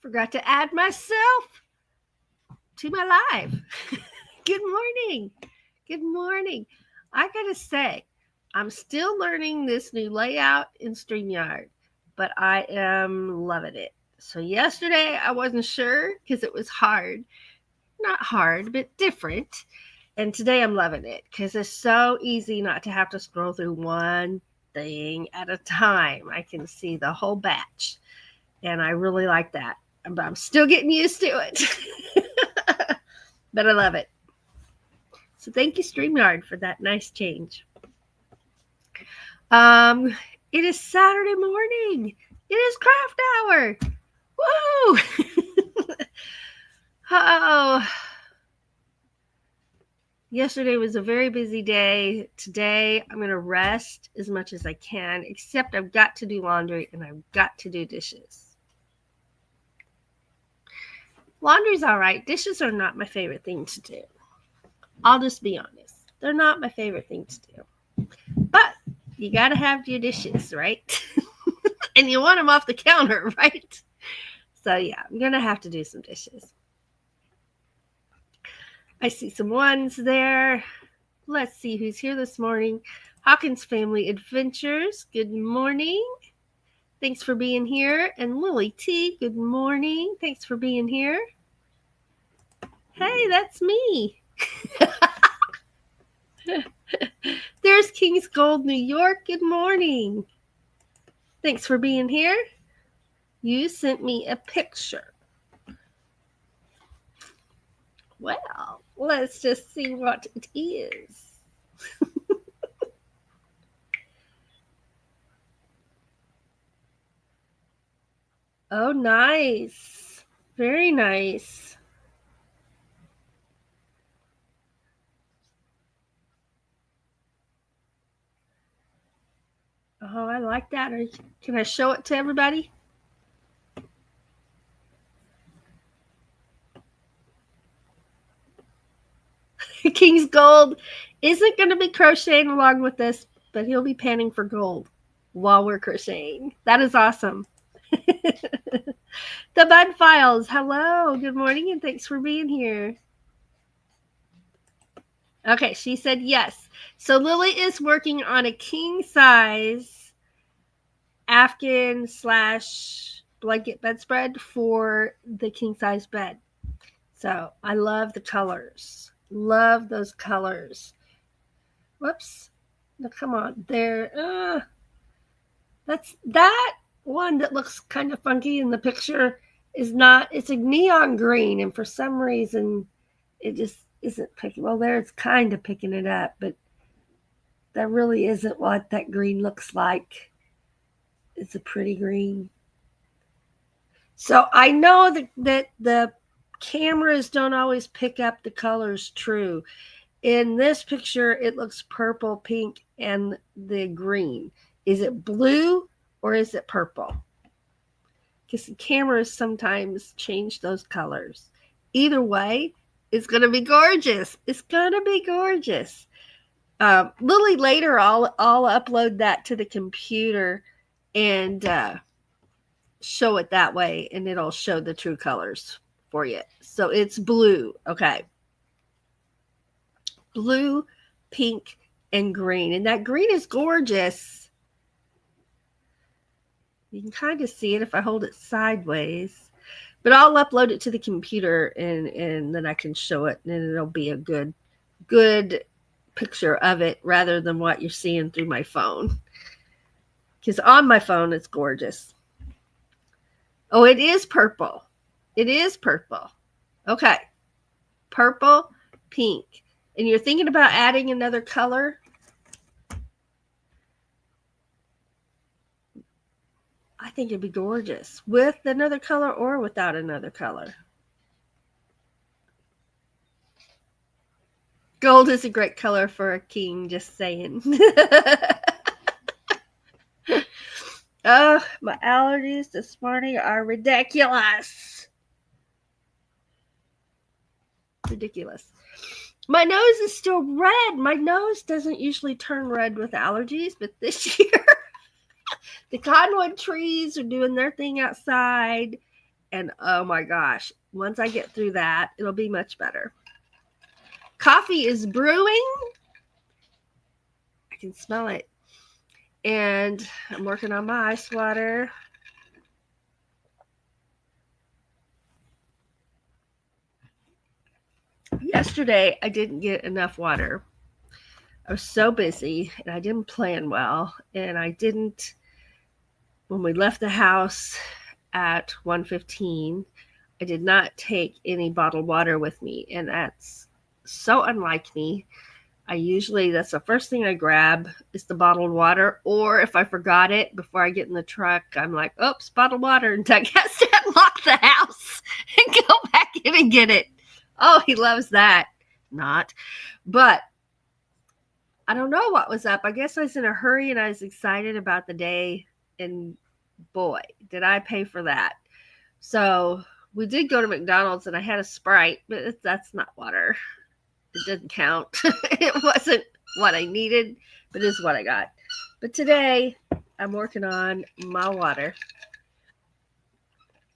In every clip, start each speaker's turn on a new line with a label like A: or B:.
A: Forgot to add myself to my live. Good morning. Good morning. I gotta say, I'm still learning this new layout in StreamYard, but I am loving it. So yesterday I wasn't sure because it was hard. Not hard, but different. And today I'm loving it because it's so easy not to have to scroll through one thing at a time. I can see the whole batch. And I really like that. But I'm still getting used to it. But I love it. So thank you, StreamYard, for that nice change. It is Saturday morning. It is craft hour. Woo! Oh. Yesterday was a very busy day. Today, I'm going to rest as much as I can, except I've got to do laundry and I've got to do dishes. Laundry's all right. Dishes are not my favorite thing to do. I'll just be honest. They're not my favorite thing to do. But you got to have your dishes, right? And you want them off the counter, right? So, yeah, I'm going to have to do some dishes. I see some ones there. Let's see who's here this morning. Hawkins Family Adventures. Good morning. Thanks for being here. And Lily T, good morning. Thanks for being here. Hey, that's me. There's King's Gold, New York. Good morning. Thanks for being here. You sent me a picture. Well, let's just see what it is. Oh, nice. Very nice. Oh, I like that. Can I show it to everybody? King's Gold isn't going to be crocheting along with this, but he'll be panning for gold while we're crocheting. That is awesome. The Bud Files, hello, good morning, and thanks for being here. Okay, she said yes. So Lily is working on a king size Afghan / blanket bedspread for the king size bed. So I love the colors. Love those colors. Whoops. No, come on. There. That's that one that looks kind of funky in the picture is not. It's a neon green, and for some reason, it just isn't picking. Well, there it's kind of picking it up, but that really isn't what that green looks like. It's a pretty green. So I know that the cameras don't always pick up the colors true. In this picture, it looks purple, pink, and the green. Is it blue or is it purple? Because the cameras sometimes change those colors. Either way, it's going to be gorgeous. It's going to be gorgeous. Lily, later I'll upload that to the computer and show it that way, and it'll show the true colors for you. So it's blue. Okay. Blue, pink, and green. And that green is gorgeous. You can kind of see it if I hold it sideways. But I'll upload it to the computer and then I can show it, and it'll be a good picture of it rather than what you're seeing through my phone. Because on my phone, it's gorgeous. Oh, it is purple. It is purple. Okay. Purple, pink. And you're thinking about adding another color? I think it'd be gorgeous with another color or without another color. Gold is a great color for a king, just saying. Oh, my allergies this morning are ridiculous. Ridiculous. My nose is still red. My nose doesn't usually turn red with allergies, but this year the cottonwood trees are doing their thing outside, And oh my gosh, once I get through that, it'll be much better. Coffee is brewing. I can smell it. And I'm working on my ice water. Yesterday, I didn't get enough water. I was so busy and I didn't plan well. And I didn't, when we left the house at 1:15, I did not take any bottled water with me. And that's so unlike me. That's the first thing I grab is the bottled water. Or if I forgot it before I get in the truck, I'm like, oops, bottled water. And Doug has to unlock the house and go back in and get it. Oh, he loves that. Not. But I don't know what was up. I guess I was in a hurry and I was excited about the day. And boy, did I pay for that. So we did go to McDonald's and I had a Sprite, but that's not water. It didn't count. It wasn't what I needed, but it is what I got. But today, I'm working on my water.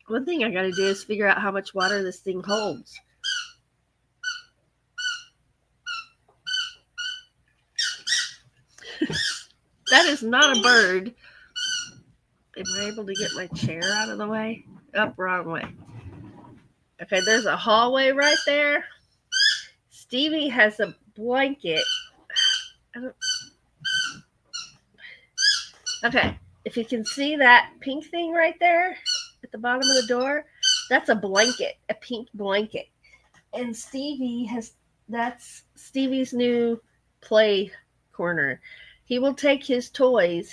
A: One thing I got to do is figure out how much water this thing holds. That is not a bird. Am I able to get my chair out of the way? Up, wrong way. Okay, there's a hallway right there. Stevie has a blanket. Okay, if you can see that pink thing right there at the bottom of the door, that's a blanket, a pink blanket. And that's Stevie's new play corner. He will take his toy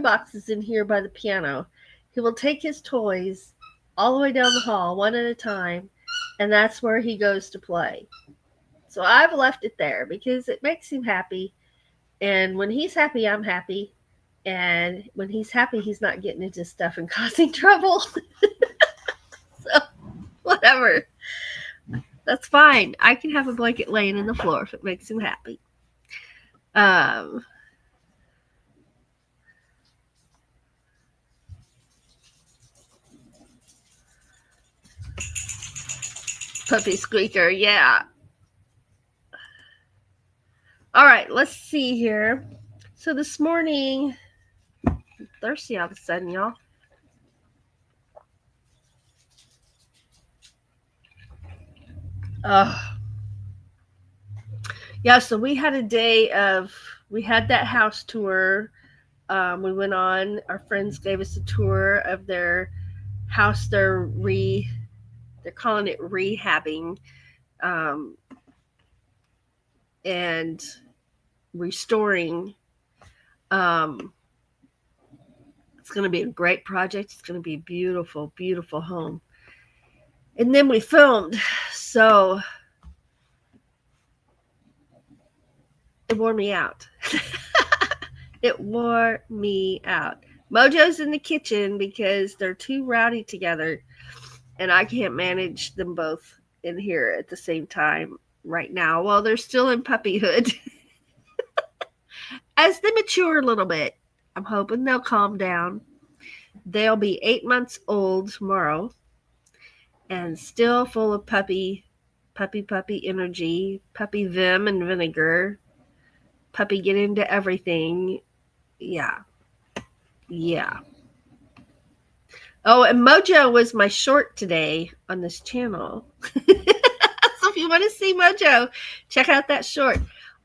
A: box is in here by the piano. He will take his toys all the way down the hall, one at a time, and that's where he goes to play. So I've left it there because it makes him happy. And when he's happy, I'm happy. And when he's happy, he's not getting into stuff and causing trouble. So, whatever. That's fine. I can have a blanket laying in the floor if it makes him happy. Puppy squeaker, yeah. All right, let's see here. So this morning, I'm thirsty all of a sudden, y'all. Yeah, so we had that house tour. We went on, our friends gave us a tour of their house. They're calling it rehabbing, and restoring. It's going to be a great project. It's going to be a beautiful, beautiful home. And then we filmed. So it wore me out. It wore me out. Mojo's in the kitchen because they're too rowdy together. And I can't manage them both in here at the same time right now. Well, they're still in puppyhood. As they mature a little bit, I'm hoping they'll calm down. They'll be 8 months old tomorrow and still full of puppy energy, puppy vim and vinegar, puppy get into everything. Yeah. Oh, and Mojo was my short today on this channel. So if you want to see Mojo, check out that short.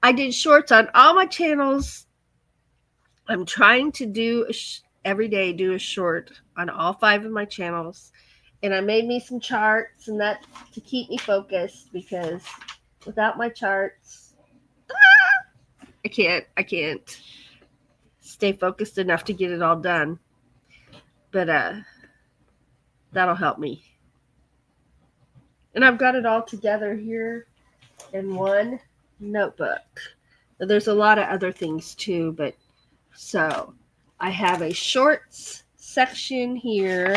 A: I did shorts on all my channels. I'm trying to do every day do a short on all 5 of my channels. And I made me some charts and that to keep me focused because without my charts, I can't stay focused enough to get it all done. But that'll help me. And I've got it all together here in one notebook. There's a lot of other things too, but so I have a shorts section here,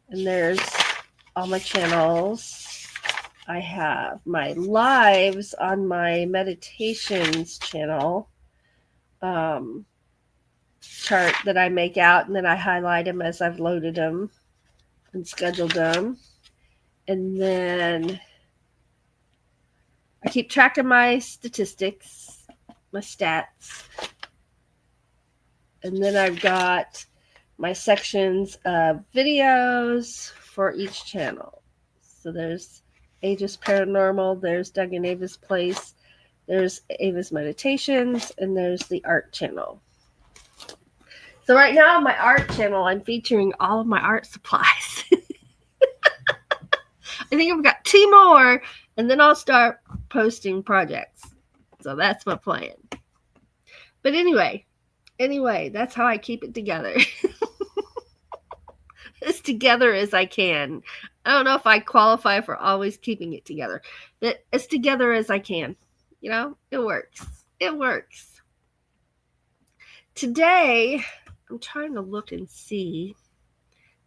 A: and there's all my channels. I have my lives on my meditations channel chart that I make out, and then I highlight them as I've loaded them. and scheduled them. And then I keep track of my statistics, my stats. And then I've got my sections of videos for each channel. So there's Aegis Paranormal, there's Doug and Ava's Place, there's Ava's Meditations, and there's the art channel. So right now on my art channel, I'm featuring all of my art supplies. I think I've got 2 more, and then I'll start posting projects. So that's my plan. But anyway, that's how I keep it together. As together as I can. I don't know if I qualify for always keeping it together, but as together as I can. You know, it works. It works. Today, I'm trying to look and see.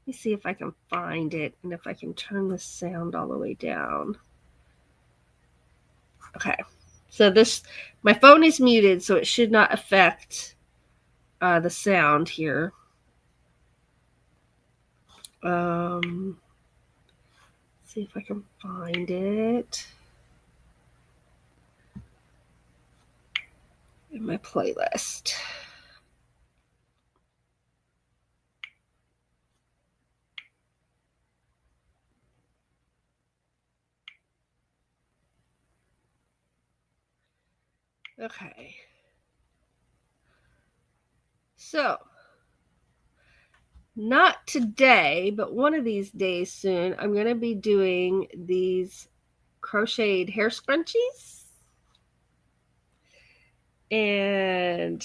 A: Let me see if I can find it and if I can turn the sound all the way down. Okay. So my phone is muted, so it should not affect the sound here. See if I can find it in my playlist. Okay. So, not today, but one of these days soon, I'm going to be doing these crocheted hair scrunchies. And,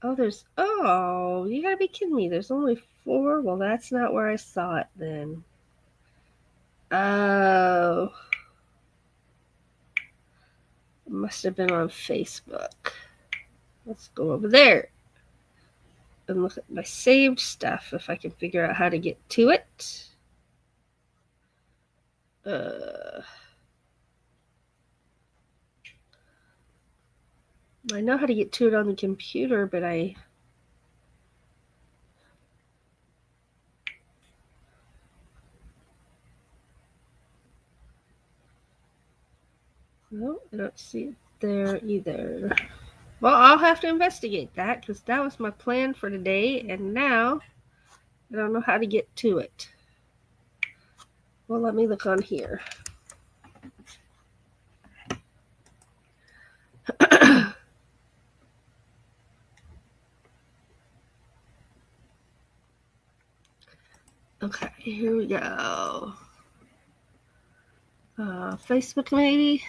A: you gotta be kidding me. There's only 4? Well, that's not where I saw it then. Oh. It must have been on Facebook. Let's go over there and look at my saved stuff if I can figure out how to get to it. I know how to get to it on the computer, but no, I don't see it there either. Well, I'll have to investigate that because that was my plan for today, and now I don't know how to get to it. Well, let me look on here. Okay, here we go. Facebook maybe?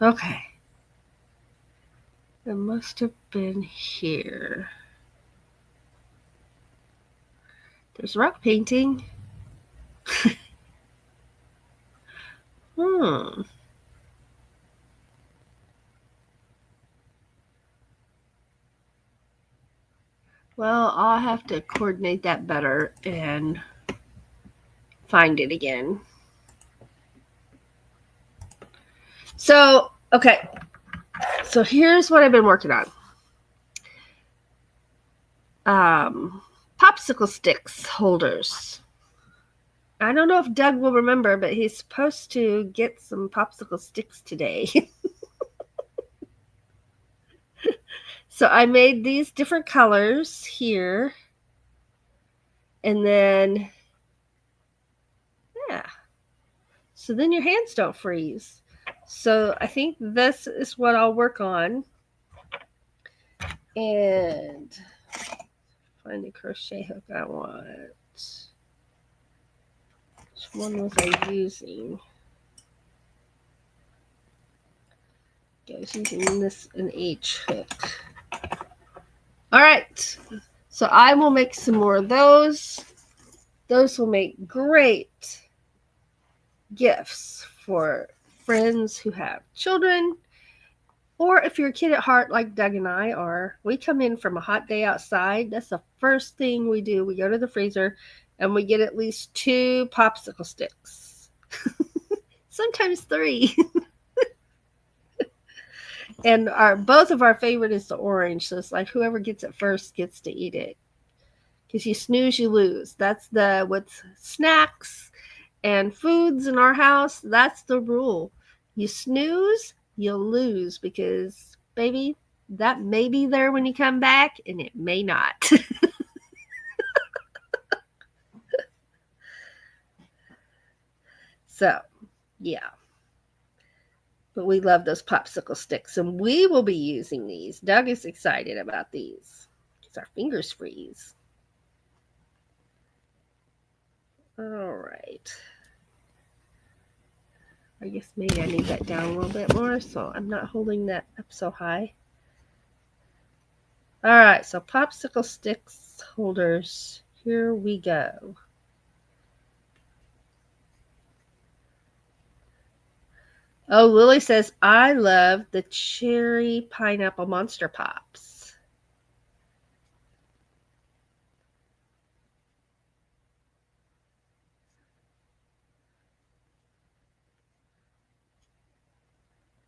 A: Okay. It must have been here. There's rock painting. Well, I'll have to coordinate that better and find it again. So, okay. So here's what I've been working on. Popsicle sticks holders. I don't know if Doug will remember, but he's supposed to get some popsicle sticks today. So I made these different colors here. And then, yeah. So then your hands don't freeze. So I think this is what I'll work on. And find the crochet hook I want. Which one was I using? I was using this an H hook. All right. So I will make some more of those. Those will make great gifts for friends who have children Or if you're a kid at heart like Doug and I are, we come in from a hot day outside. That's the first thing we do. We go to the freezer and we get at least 2 popsicle sticks. Sometimes 3. And both of our favorite is the orange. So it's like whoever gets it first gets to eat it. Because you snooze, you lose. That's with snacks and foods in our house. That's the rule. You snooze, you'll lose, because baby, that may be there when you come back and it may not. So, yeah. But we love those popsicle sticks, and we will be using these. Doug is excited about these because our fingers freeze. All right. I guess maybe I need that down a little bit more so I'm not holding that up so high. All right, so popsicle sticks holders. Here we go. Oh, Lily says, I love the cherry pineapple Monster Pops.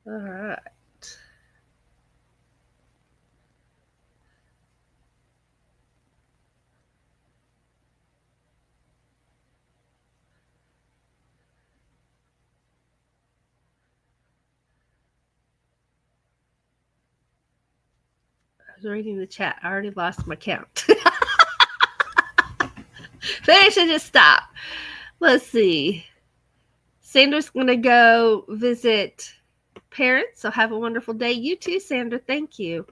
A: All right. I was reading the chat. I already lost my count. Maybe I should just stop. Let's see. Sandra's going to go visit parents, so have a wonderful day. You too, Sandra. Thank you.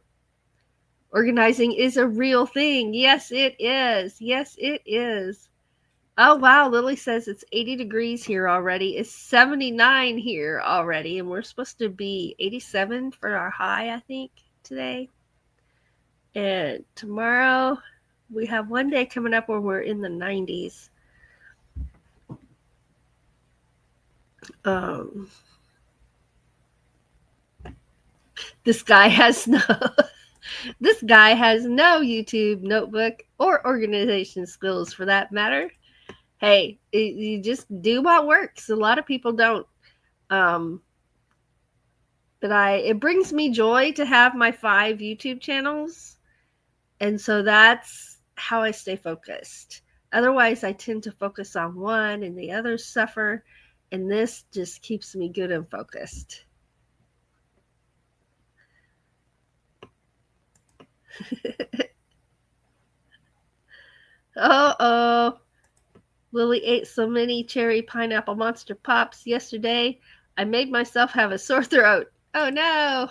A: Organizing is a real thing. Yes, it is. Yes, it is. Oh, wow. Lily says it's 80 degrees here already. It's 79 here already, and we're supposed to be 87 for our high, I think, today. And tomorrow, we have one day coming up where we're in the 90s. This guy has no YouTube notebook or organization skills for that matter. Hey, you just do what works. A lot of people don't. But it brings me joy to have my 5 YouTube channels. And so that's how I stay focused. Otherwise, I tend to focus on one and the others suffer. And this just keeps me good and focused. Uh-oh. Lily ate so many cherry pineapple Monster Pops yesterday, I made myself have a sore throat. Oh no.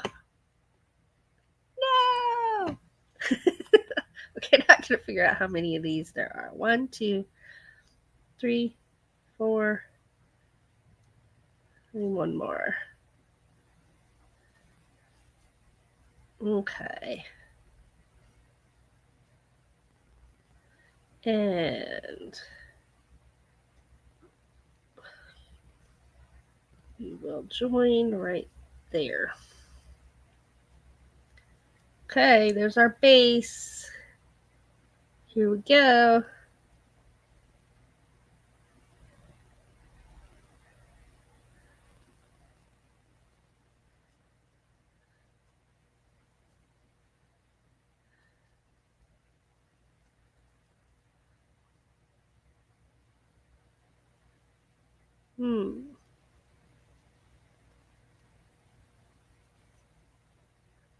A: No. Okay, now I gotta figure out how many of these there are. 1, 2, 3, 4, and one more. Okay. And we will join right there. Okay, there's our base. Here we go.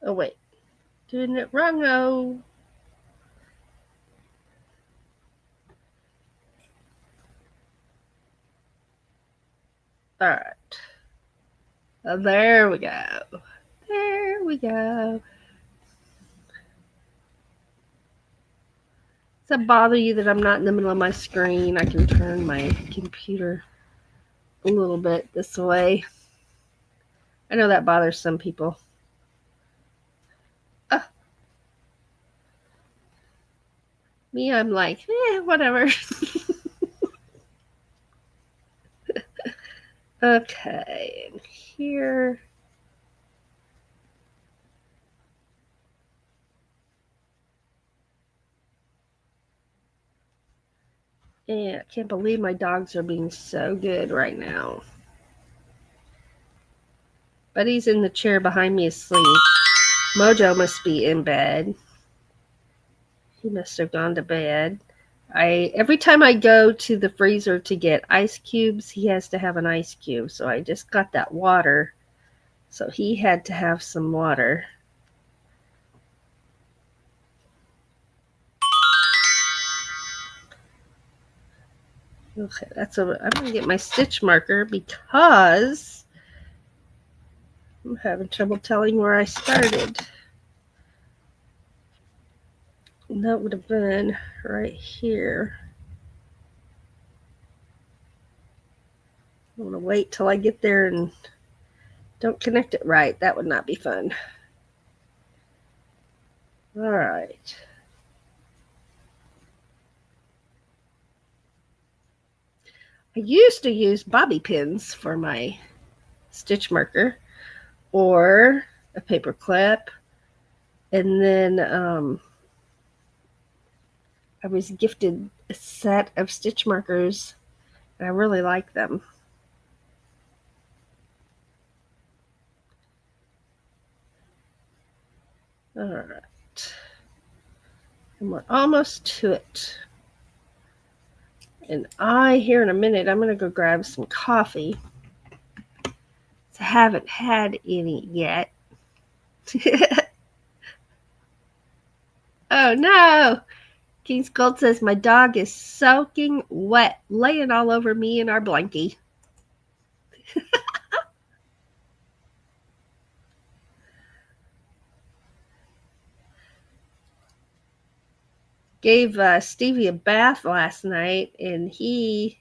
A: Oh, wait. Doing it wrong. Oh. All right. Oh, there we go. There we go. Does that bother you that I'm not in the middle of my screen? I can turn my computer a little bit this way. I know that bothers some people. Me, I'm like, whatever. Okay, and here. And I can't believe my dogs are being so good right now. Buddy's in the chair behind me asleep. Mojo must be in bed. He must have gone to bed. Every time I go to the freezer to get ice cubes, he has to have an ice cube. So I just got that water. So he had to have some water. Okay, I'm gonna get my stitch marker because I'm having trouble telling where I started. And that would have been right here. I'm gonna wait till I get there and don't connect it right. That would not be fun. All right. I used to use bobby pins for my stitch marker or a paper clip. And then I was gifted a set of stitch markers and I really like them. All right. And we're almost to it. And here in a minute, I'm going to go grab some coffee. I haven't had any yet. Oh no! King's Gold says my dog is soaking wet, laying all over me in our blankie. Gave Stevie a bath last night, and it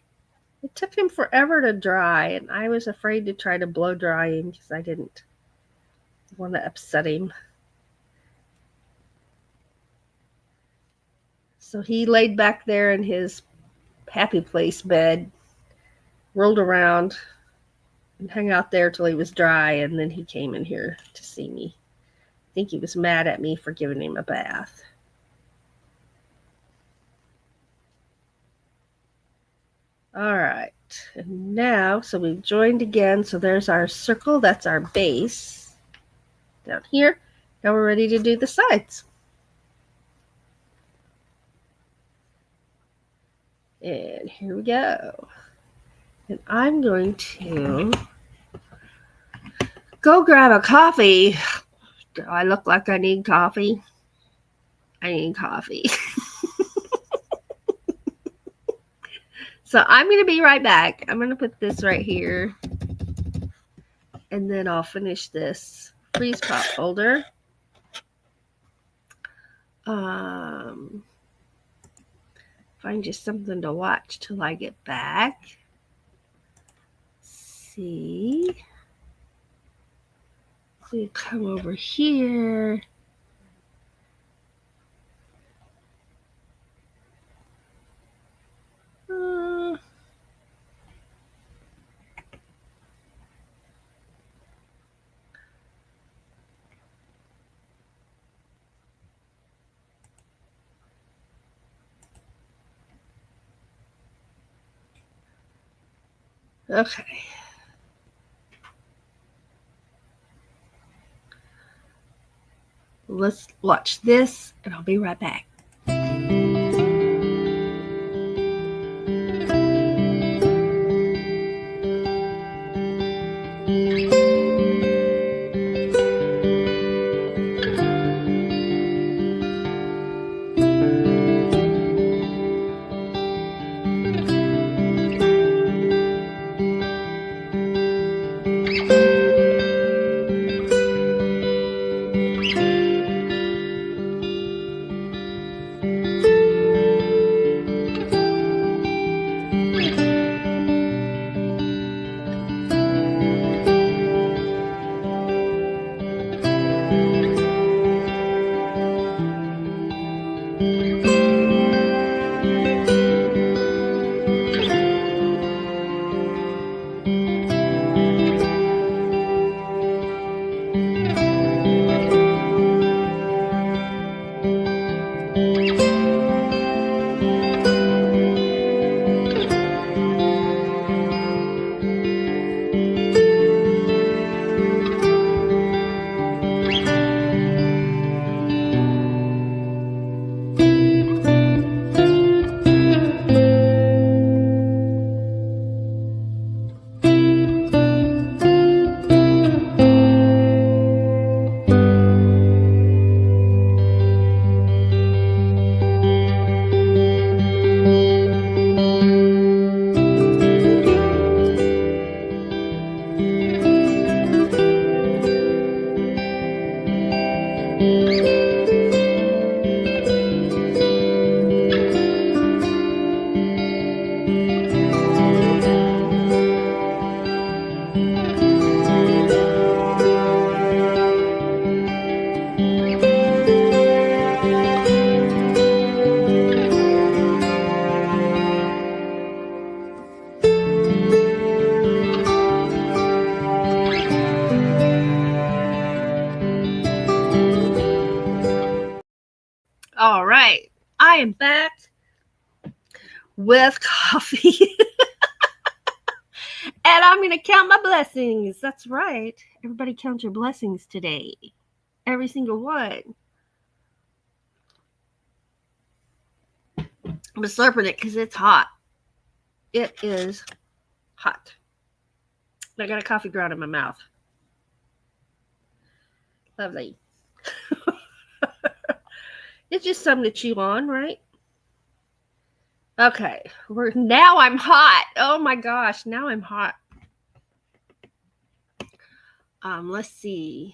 A: took him forever to dry, and I was afraid to try to blow dry him because I didn't want to upset him. So he laid back there in his happy place bed, rolled around, and hung out there till he was dry, and then he came in here to see me. I think he was mad at me for giving him a bath. All right, and now, so we've joined again. So there's our circle. That's our base down here. Now we're ready to do the sides. And here we go. And I'm going to go grab a coffee. Do I look like I need coffee? I need coffee. So I'm going to be right back. I'm going to put this right here. And then I'll finish this freeze pop folder. Find just something to watch till I get back. See. We come over here. Okay. Let's watch this, and I'll be right back. All right. I am back with coffee. And I'm going to count my blessings. That's right. Everybody count your blessings today. Every single one. I'm slurping it because it's hot. It is hot. I got a coffee ground in my mouth. Lovely. It's just something to chew on, right? Okay. Now I'm hot. Oh my gosh. Now I'm hot. Let's see.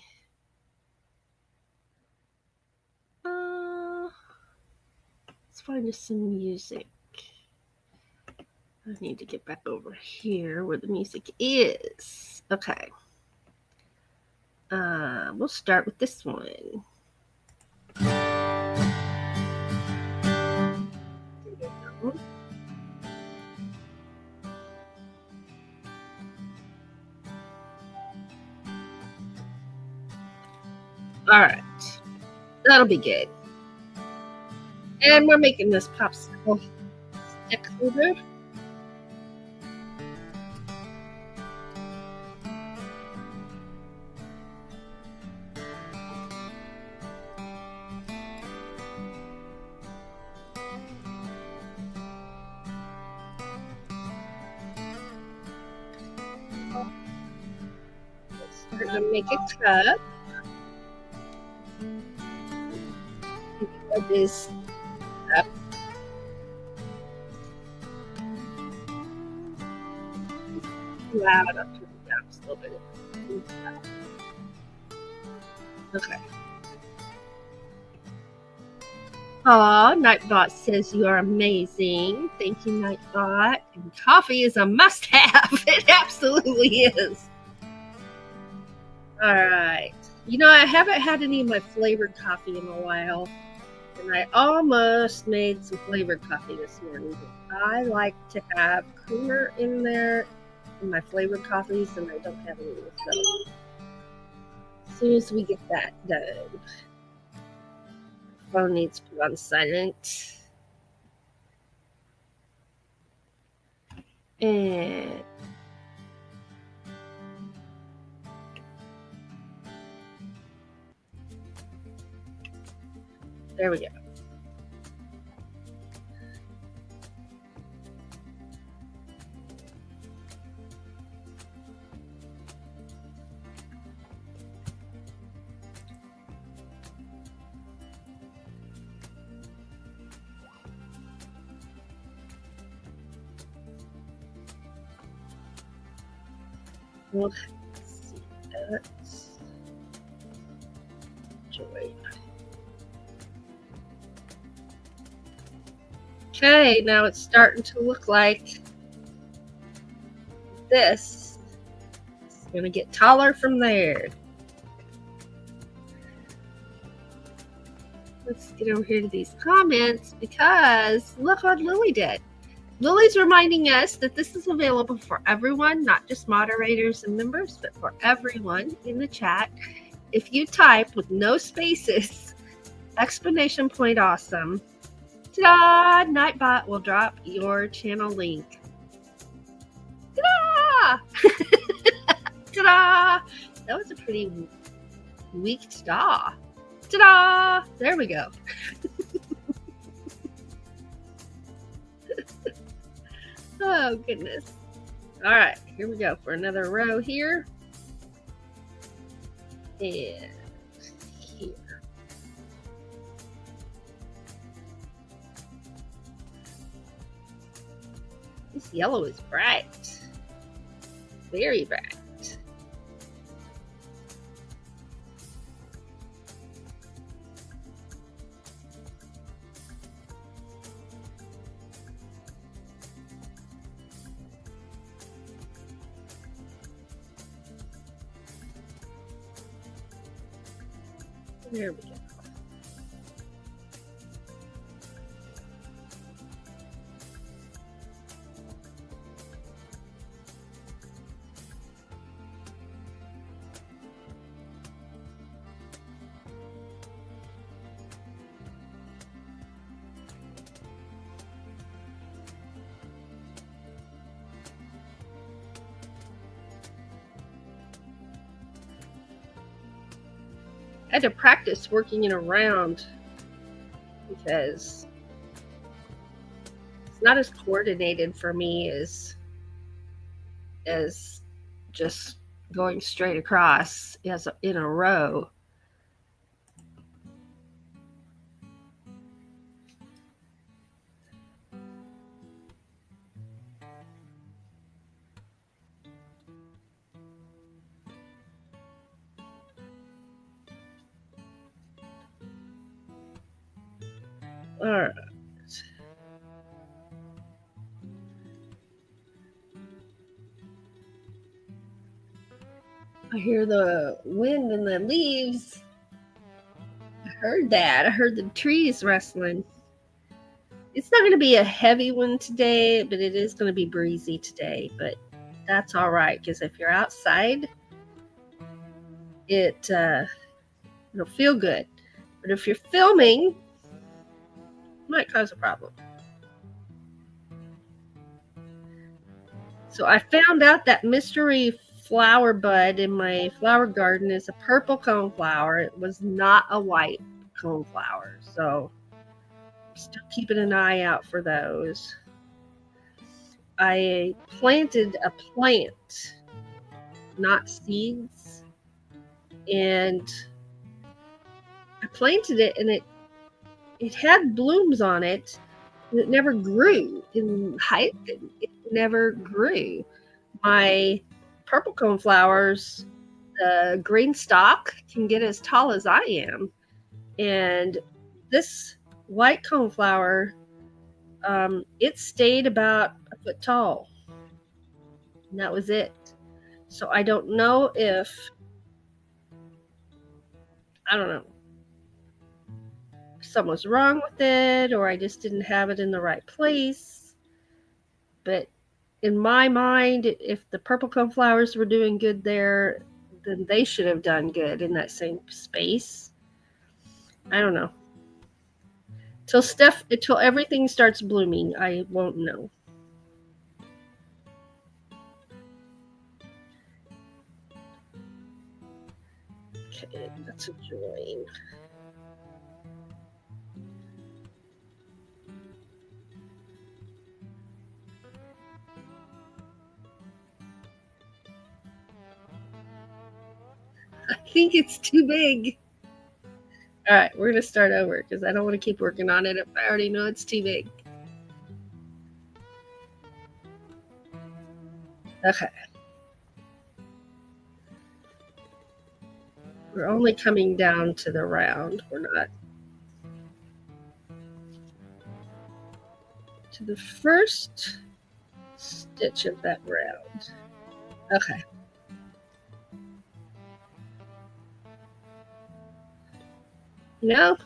A: Let's find us some music. I need to get back over here where the music is. Okay. We'll start with this one. All right. That'll be good. And we're making this popsicle stick holder. Start to make a cup. What is up? Loud. I'll turn it down just a little bit. Okay. Aw, Nightbot says you are amazing. Thank you, Nightbot. And coffee is a must-have. It absolutely is. All right. You know, I haven't had any of my flavored coffee in a while. And I almost made some flavored coffee this morning. But I like to have creamer in there in my flavored coffees, and I don't have any. So as soon as we get that done, phone needs to be on silent. And there we go. Let's see. That's joy. Okay, now it's starting to look like this. It's going to get taller from there. Let's get over here to these comments because look what Lily did. Lily's reminding us that this is available for everyone, not just moderators and members, but for everyone in the chat. If you type with no spaces, exclamation point awesome, ta-da! Nightbot will drop your channel link. Ta-da! Ta-da! That was a pretty weak ta-da. Ta-da! There we go. Oh, goodness. All right, here we go for another row here. And here. This yellow is bright. Very bright. There we go. had to practice working it around because it's not as coordinated for me as just going straight across as in a row. All right. I hear the wind and the leaves. I heard that. I heard the trees rustling. It's not going to be a heavy one today, but it is going to be breezy today. But that's all right, because if you're outside, it'll feel good. But if you're filming, it might cause a problem. So I found out that mystery flower bud in my flower garden is a purple coneflower. It was not a white coneflower. So I'm still keeping an eye out for those. I planted a plant, not seeds, and I planted it, and it had blooms on it, and it never grew in height. It never grew. My purple coneflowers, the green stalk can get as tall as I am, and this white coneflower, it stayed about a foot tall, and that was it. So I don't know if something was wrong with it, or I just didn't have it in the right place. But in my mind, if the purple coneflowers were doing good there, then they should have done good in that same space. I don't know. Until everything starts blooming, I won't know. Okay, that's a join. I think it's too big. All right, we're going to start over because I don't want to keep working on it if I already know it's too big. Okay. We're only coming down to the round. We're not to the first stitch of that round. Okay. You know,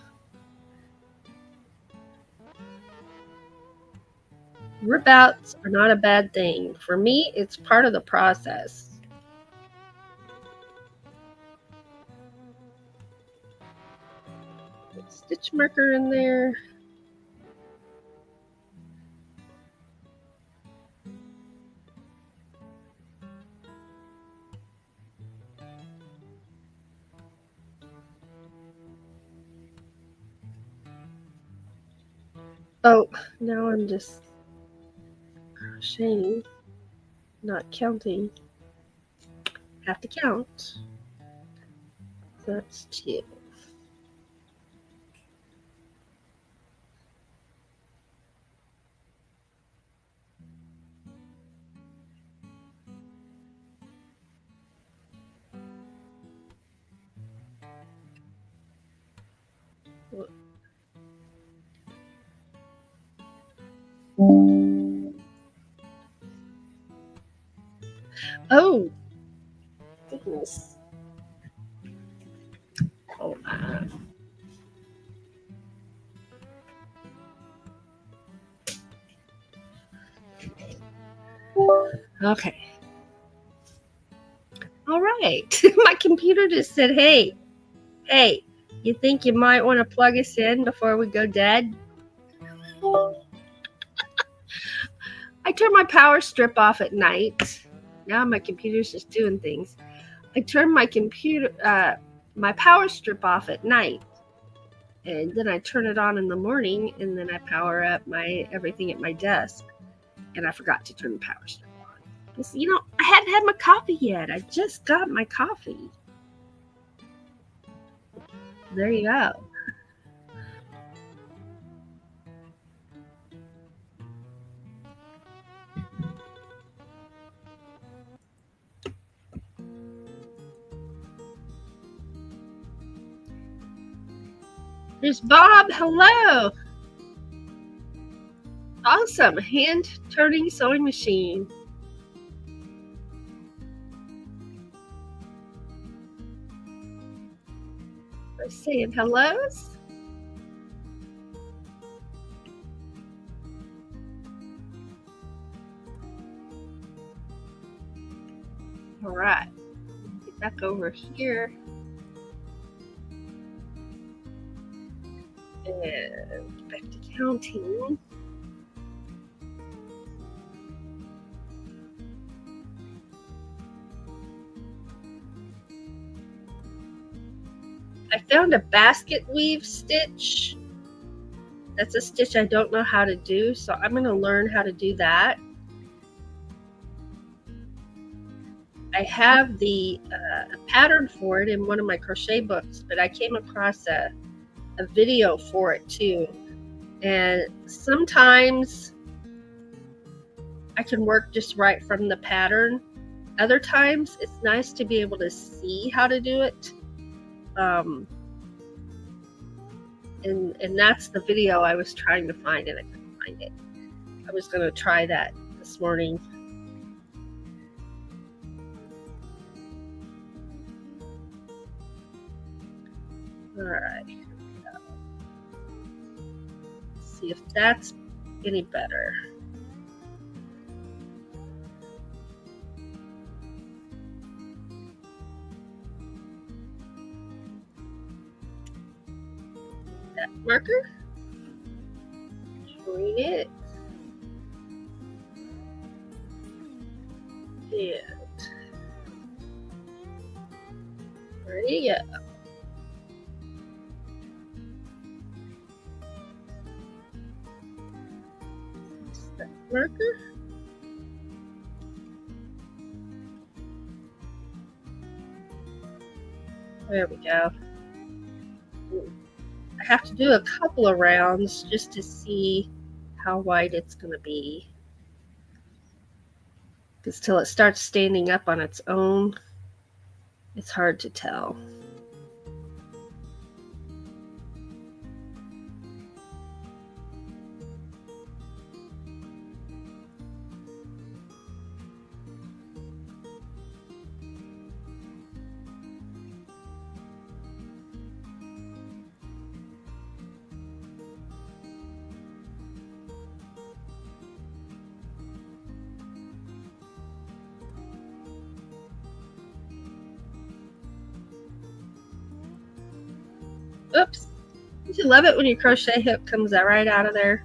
A: rip outs are not a bad thing. For me, it's part of the process. Put stitch marker in there. Oh, now I'm just crocheting, not counting. Have to count. So that's 2. Oh, goodness. Oh, okay. All right. My computer just said, hey, you think you might want to plug us in before we go dead? I turn my power strip off at night. Now my computer's just doing things. I turn my computer, my power strip off at night. And then I turn it on in the morning, and then I power up my everything at my desk. And I forgot to turn the power strip on. Because, I hadn't had my coffee yet. I just got my coffee. There you go. There's Bob. Hello. Awesome. Hand turning sewing machine. I'm saying hellos. All right. Get back over here. And back to counting. I found a basket weave stitch. That's a stitch I don't know how to do, so I'm going to learn how to do that. I have the pattern for it in one of my crochet books, but I came across a video for it too. And sometimes I can work just right from the pattern. Other times it's nice to be able to see how to do it. And that's the video I was trying to find, and I couldn't find it. I was going to try that this morning. All right. Let's see if that's any better. That marker. Join it. And ready to go. That marker. There we go. I have to do a couple of rounds just to see how wide it's going to be. Because till it starts standing up on its own, it's hard to tell. Oops. Don't you love it when your crochet hook comes out right out of there?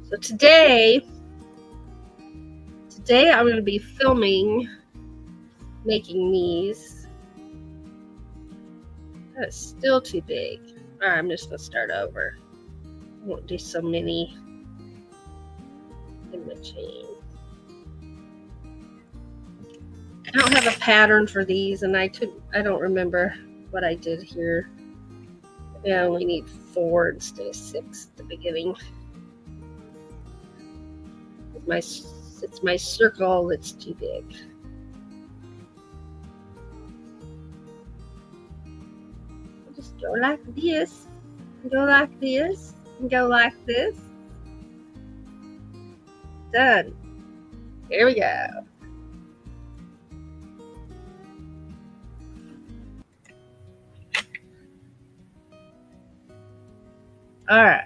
A: So today I'm going to be filming making these. That's still too big. All right, I'm just going to start over. I won't do so many in the chain. I don't have a pattern for these, and I don't remember what I did here. I only need 4 instead of 6 at the beginning. It's my circle that's too big. I'll just go like this, go like this, and go like this. Done. Here we go. All right.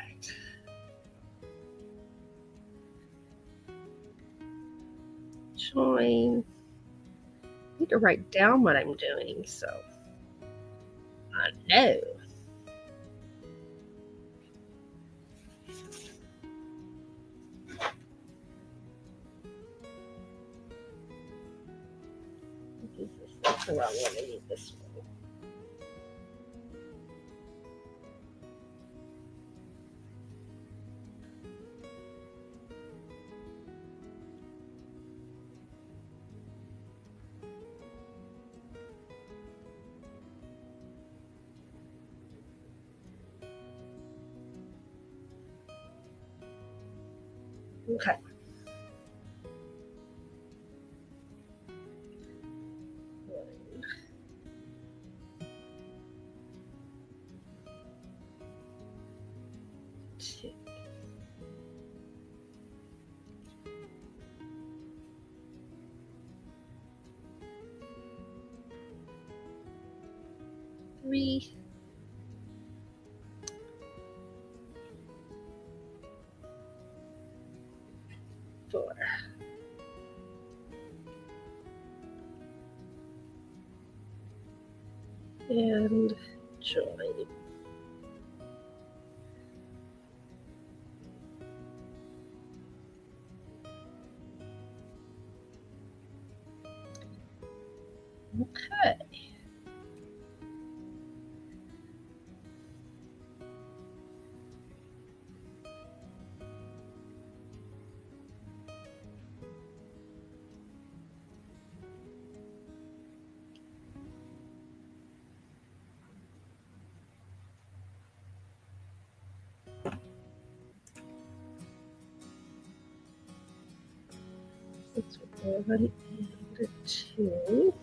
A: Join. I need to write down what I'm doing, so I know. That's the wrong one. I need this one. Okay. Two. Three. 4. And join. Okay. That's 1 and 2.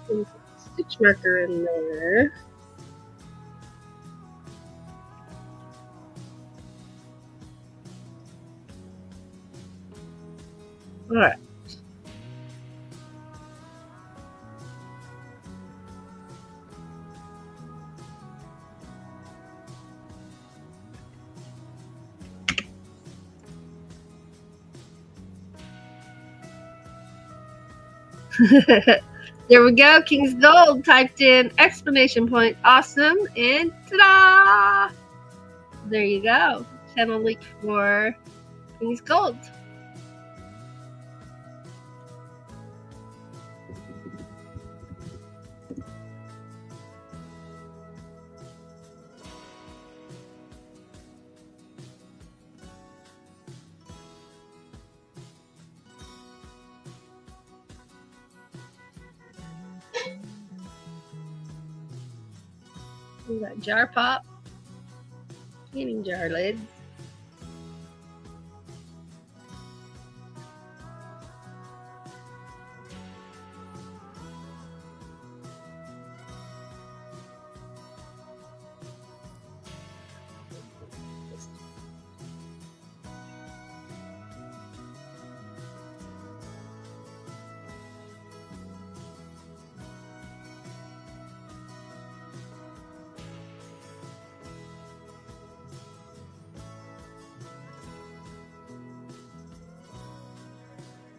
A: There's a stitch marker in there. All right. There we go. King's Gold typed in exclamation point awesome and ta-da! There you go. Channel link for King's Gold. We got jar pop, canning jar lids.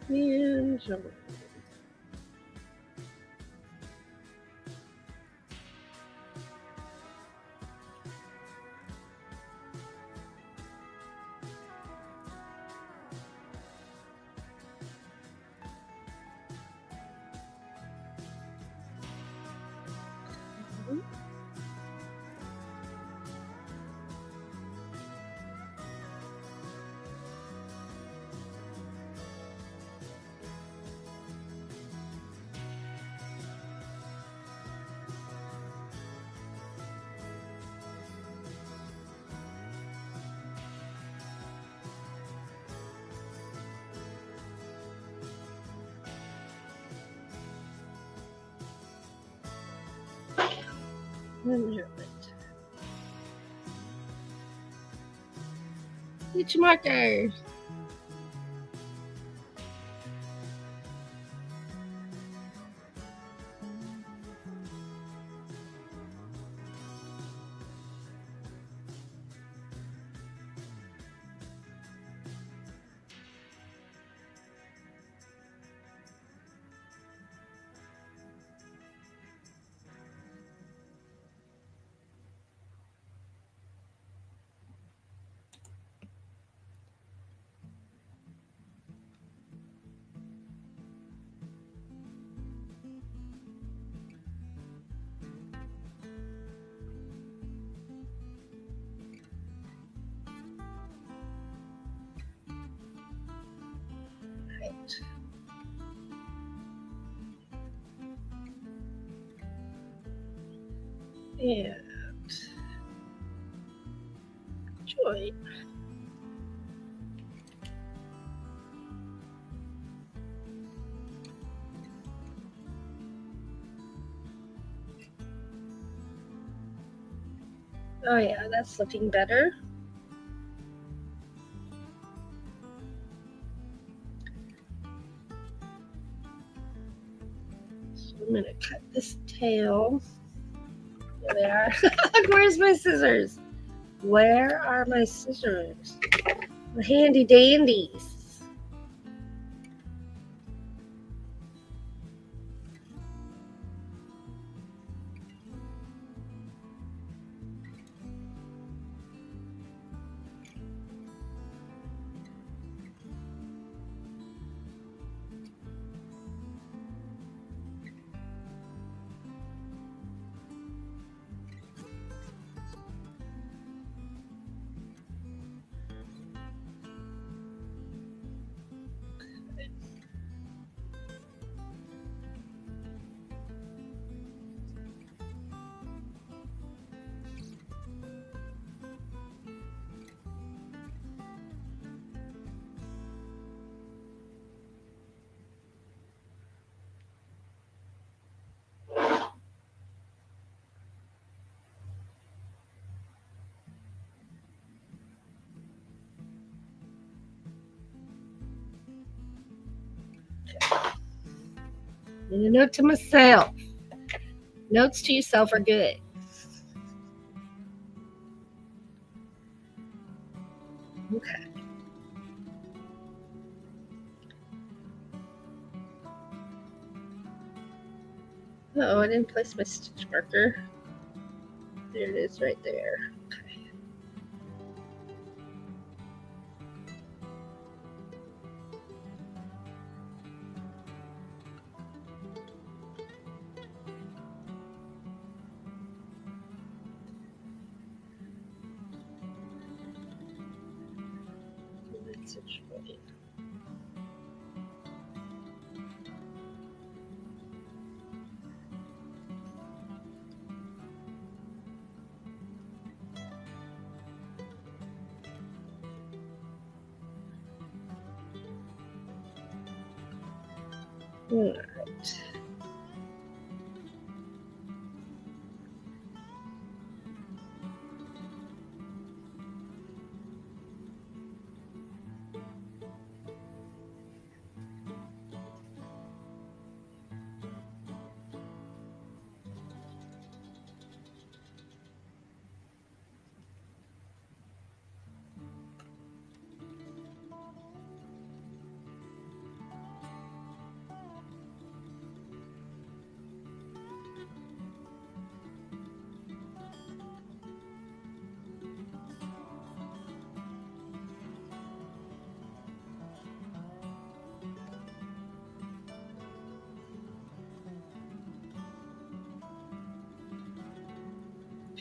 A: And jump. Stitch marker. And join. Oh yeah, that's looking better. So I'm gonna cut this tail. There they are. Where's my scissors? Where are my scissors? The handy dandies. And a note to myself. Notes to yourself are good. Okay. Oh, I didn't place my stitch marker. There it is right there. Okay. That's it. All right.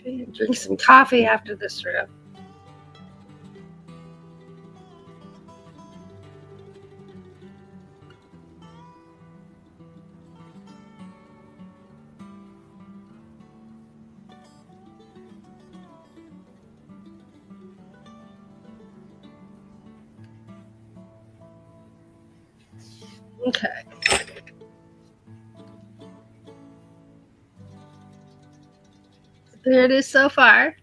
A: Okay, drink some coffee after this room. Okay. There it is so far.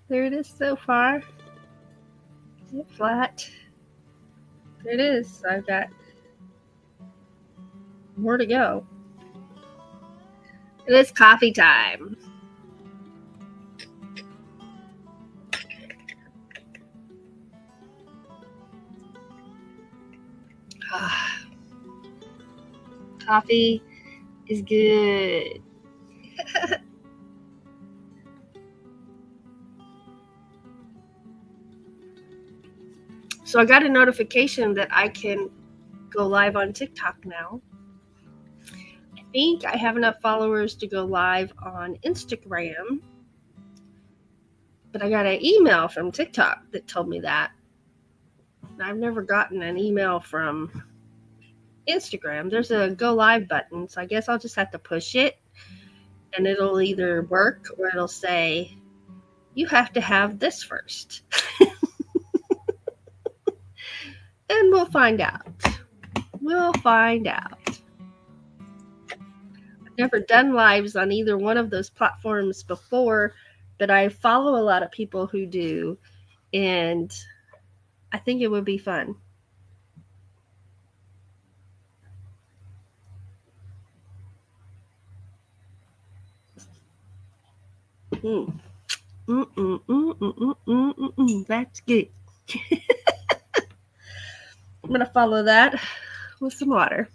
A: There it is so far. Is it flat? There it is. I've got more to go. It is coffee time. Coffee is good. So I got a notification that I can go live on TikTok now. I think I have enough followers to go live on Instagram. But I got an email from TikTok that told me that. I've never gotten an email from Instagram. There's a go live button, so I guess I'll just have to push it, and it'll either work or it'll say, you have to have this first. And we'll find out. We'll find out. I've never done lives on either one of those platforms before, but I follow a lot of people who do, and I think it would be fun. That's good. I'm going to follow that with some water.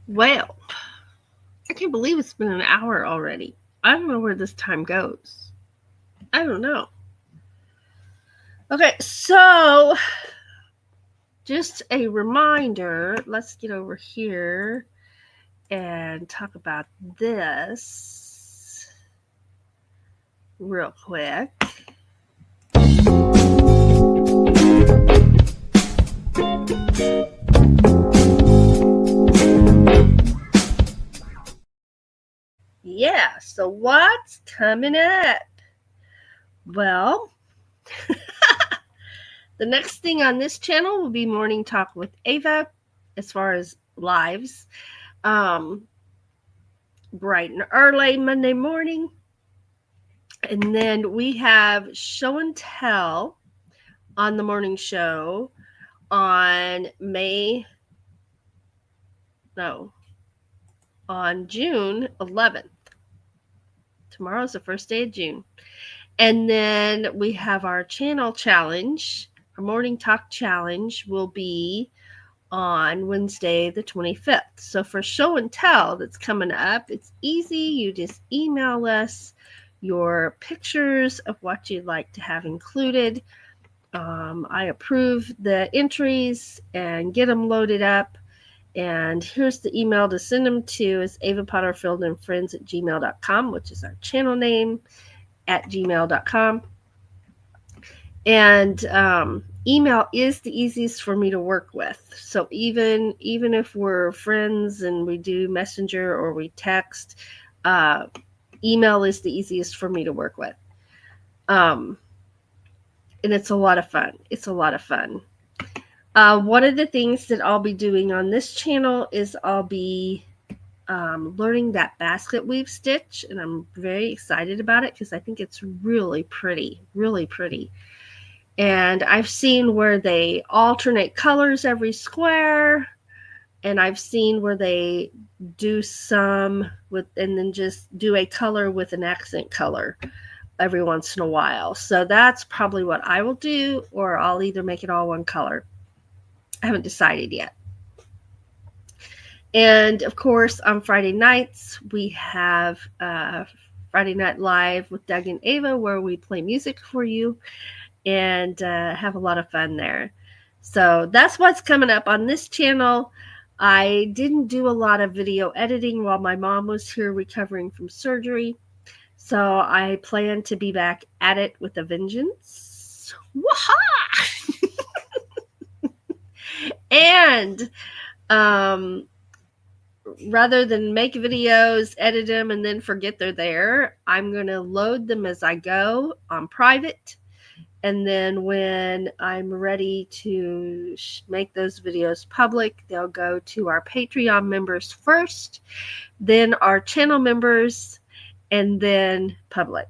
A: Well, I can't believe it's been an hour already. I don't know where this time goes. I don't know. Okay, so just a reminder, let's get over here and talk about this real quick. Yeah, so what's coming up? Well, the next thing on this channel will be Morning Talk with Ava, as far as lives. Bright and early Monday morning. And then we have Show and Tell on the morning show on June 11th. Tomorrow's the first day of June. And then we have our channel challenge. Our morning talk challenge will be on Wednesday the 25th. So for Show and Tell that's coming up, it's easy. You just email us your pictures of what you'd like to have included. I approve the entries and get them loaded up. And here's the email to send them to is Ava Potterfield and Friends at gmail.com, which is our channel name at gmail.com. And email is the easiest for me to work with. So even if we're friends and we do messenger or we text, email is the easiest for me to work with. And it's a lot of fun. One of the things that I'll be doing on this channel is I'll be learning that basket weave stitch, and I'm very excited about it because I think it's really pretty. And I've seen where they alternate colors every square, and I've seen where they do some with and then just do a color with an accent color every once in a while. So that's probably what I will do, or I'll either make it all one color. I haven't decided yet. And of course, on Friday nights, we have Friday Night Live with Doug and Ava, where we play music for you and have a lot of fun there. So that's what's coming up on this channel. I didn't do a lot of video editing while my mom was here recovering from surgery. So I plan to be back at it with a vengeance. Waha! And rather than make videos, edit them, and then forget they're there, I'm going to load them as I go on private. And then when I'm ready to make those videos public, they'll go to our Patreon members first, then our channel members, and then public.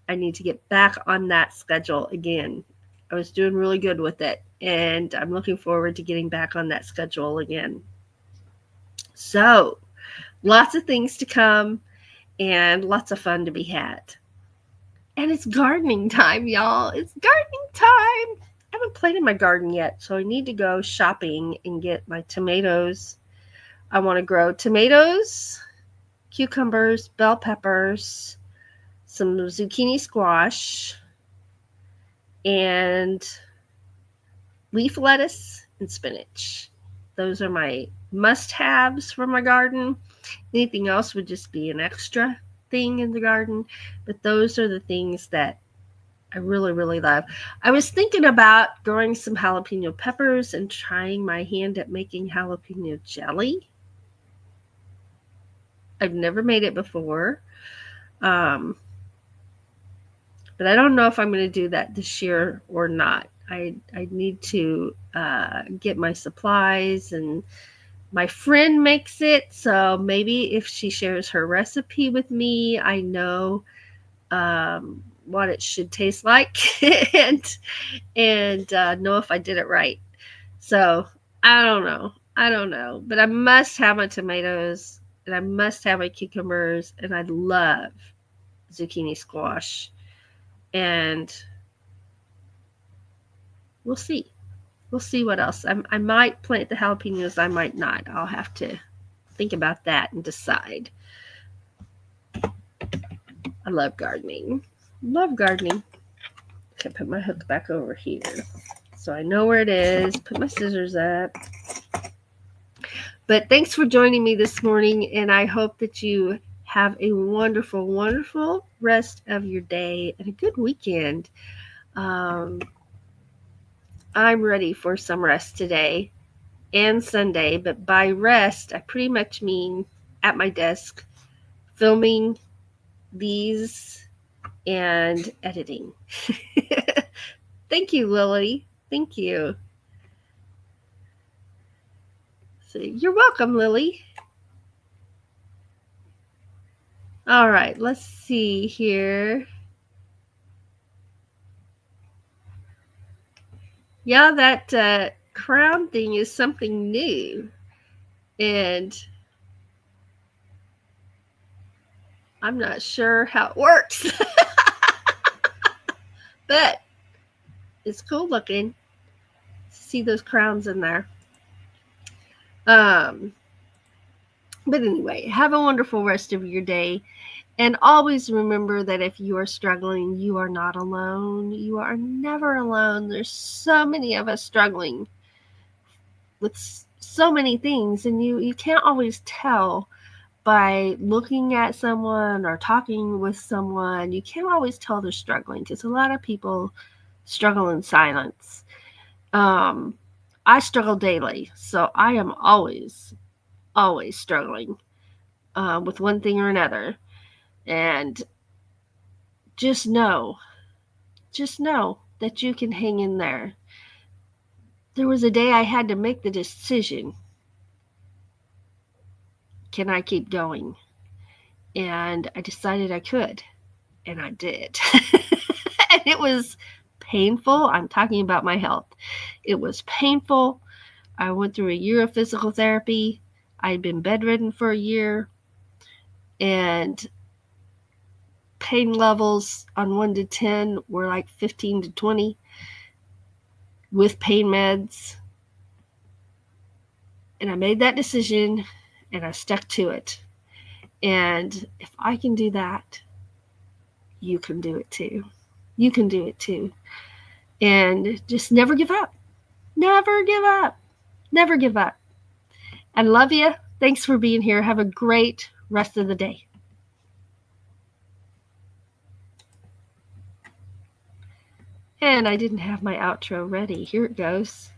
A: I need to get back on that schedule again. I was doing really good with it, and I'm looking forward to getting back on that schedule again. So, lots of things to come and lots of fun to be had. And it's gardening time, y'all. It's gardening time. I haven't planted my garden yet, so I need to go shopping and get my tomatoes. I want to grow tomatoes, cucumbers, bell peppers, some zucchini squash, and leaf lettuce and spinach. Those are my must-haves for my garden. Anything else would just be an extra thing in the garden, but those are the things that I really, really love. I was thinking about growing some jalapeno peppers and trying my hand at making jalapeno jelly. I've never made it before. But I don't know if I'm going to do that this year or not. I need to get my supplies, and my friend makes it, so maybe if she shares her recipe with me, I know what it should taste like and know if I did it right. So I don't know, but I must have my tomatoes, and I must have my cucumbers, and I love zucchini squash, and we'll see what else. I might plant the jalapenos, I might not. I'll have to think about that and decide. I love gardening. Okay, put my hook back over here so I know where it is. Put my scissors up. But thanks for joining me this morning, and I hope that you have a wonderful, wonderful rest of your day and a good weekend. I'm ready for some rest today and Sunday, but by rest, I pretty much mean at my desk, filming these and editing. Thank you, Lily. Thank you. So you're welcome, Lily. All right, let's see here. Yeah, that crown thing is something new, and I'm not sure how it works. But it's cool looking. See those crowns in there. But anyway, have a wonderful rest of your day. And always remember that if you are struggling, you are not alone. You are never alone. There's so many of us struggling with so many things, and you can't always tell by looking at someone or talking with someone. You can't always tell they're struggling, because a lot of people struggle in silence. I struggle daily, so I am always struggling with one thing or another. And just know that you can hang in there. There was a day I had to make the decision. Can I keep going? And I decided I could, and I did. And it was painful. I'm talking about my health. It was painful. I went through a year of physical therapy. I'd been bedridden for a year, and pain levels on 1 to 10 were like 15 to 20 with pain meds. And I made that decision, and I stuck to it. And if I can do that, you can do it too. You can do it too. And just never give up. Never give up. Never give up. I love you. Thanks for being here. Have a great rest of the day. And I didn't have my outro ready. Here it goes.